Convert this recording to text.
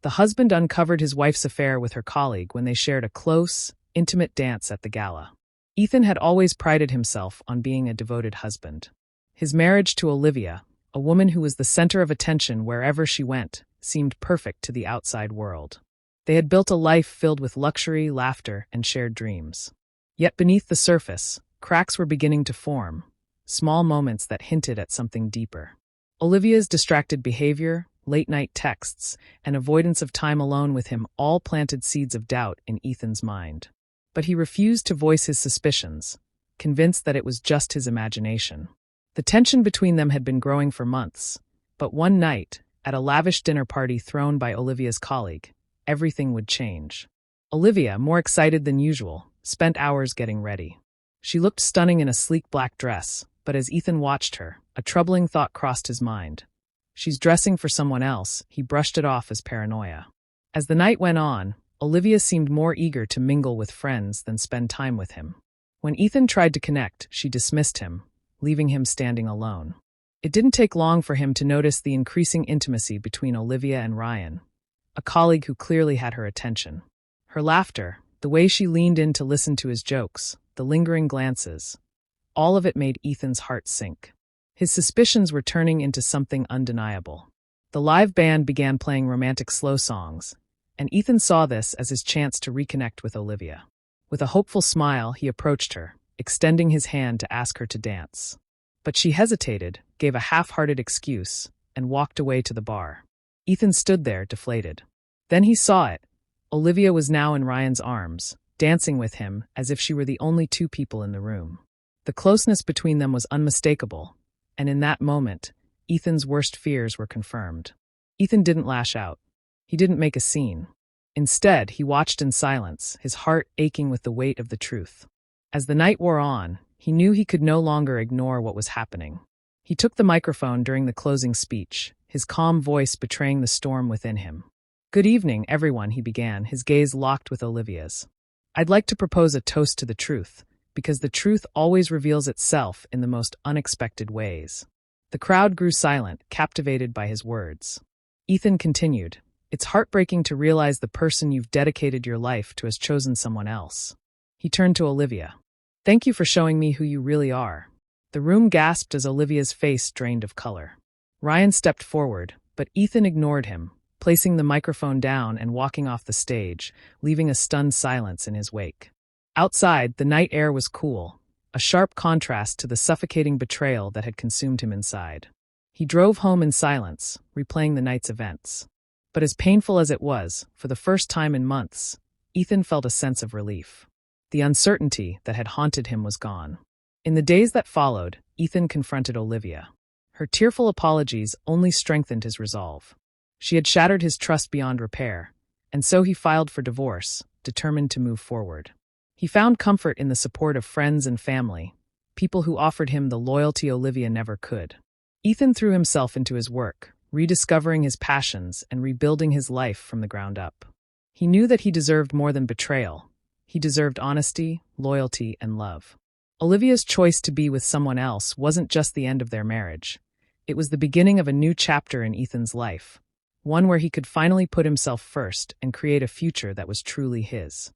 The husband uncovered his wife's affair with her colleague when they shared a close, intimate dance at the gala. Ethan had always prided himself on being a devoted husband. His marriage to Olivia, a woman who was the center of attention wherever she went, seemed perfect to the outside world. They had built a life filled with luxury, laughter, and shared dreams. Yet beneath the surface, cracks were beginning to form, small moments that hinted at something deeper. Olivia's distracted behavior, late-night texts, and avoidance of time alone with him all planted seeds of doubt in Ethan's mind. But he refused to voice his suspicions, convinced that it was just his imagination. The tension between them had been growing for months, but one night, at a lavish dinner party thrown by Olivia's colleague, everything would change. Olivia, more excited than usual, spent hours getting ready. She looked stunning in a sleek black dress, but as Ethan watched her, a troubling thought crossed his mind. She's dressing for someone else. He brushed it off as paranoia. As the night went on, Olivia seemed more eager to mingle with friends than spend time with him. When Ethan tried to connect, she dismissed him, leaving him standing alone. It didn't take long for him to notice the increasing intimacy between Olivia and Ryan, a colleague who clearly had her attention. Her laughter, the way she leaned in to listen to his jokes, the lingering glances, all of it made Ethan's heart sink. His suspicions were turning into something undeniable. The live band began playing romantic slow songs, and Ethan saw this as his chance to reconnect with Olivia. With a hopeful smile, he approached her, extending his hand to ask her to dance. But she hesitated, gave a half-hearted excuse, and walked away to the bar. Ethan stood there, deflated. Then he saw it. Olivia was now in Ryan's arms, dancing with him as if she were the only two people in the room. The closeness between them was unmistakable, and in that moment, Ethan's worst fears were confirmed. Ethan didn't lash out. He didn't make a scene. Instead, he watched in silence, his heart aching with the weight of the truth. As the night wore on, he knew he could no longer ignore what was happening. He took the microphone during the closing speech, his calm voice betraying the storm within him. "Good evening, everyone," he began, his gaze locked with Olivia's. "I'd like to propose a toast to the truth, because the truth always reveals itself in the most unexpected ways." The crowd grew silent, captivated by his words. Ethan continued, "It's heartbreaking to realize the person you've dedicated your life to has chosen someone else." He turned to Olivia. "Thank you for showing me who you really are." The room gasped as Olivia's face drained of color. Ryan stepped forward, but Ethan ignored him, placing the microphone down and walking off the stage, leaving a stunned silence in his wake. Outside, the night air was cool, a sharp contrast to the suffocating betrayal that had consumed him inside. He drove home in silence, replaying the night's events. But as painful as it was, for the first time in months, Ethan felt a sense of relief. The uncertainty that had haunted him was gone. In the days that followed, Ethan confronted Olivia. Her tearful apologies only strengthened his resolve. She had shattered his trust beyond repair, and so he filed for divorce, determined to move forward. He found comfort in the support of friends and family, people who offered him the loyalty Olivia never could. Ethan threw himself into his work, rediscovering his passions and rebuilding his life from the ground up. He knew that he deserved more than betrayal. He deserved honesty, loyalty, and love. Olivia's choice to be with someone else wasn't just the end of their marriage. It was the beginning of a new chapter in Ethan's life, one where he could finally put himself first and create a future that was truly his.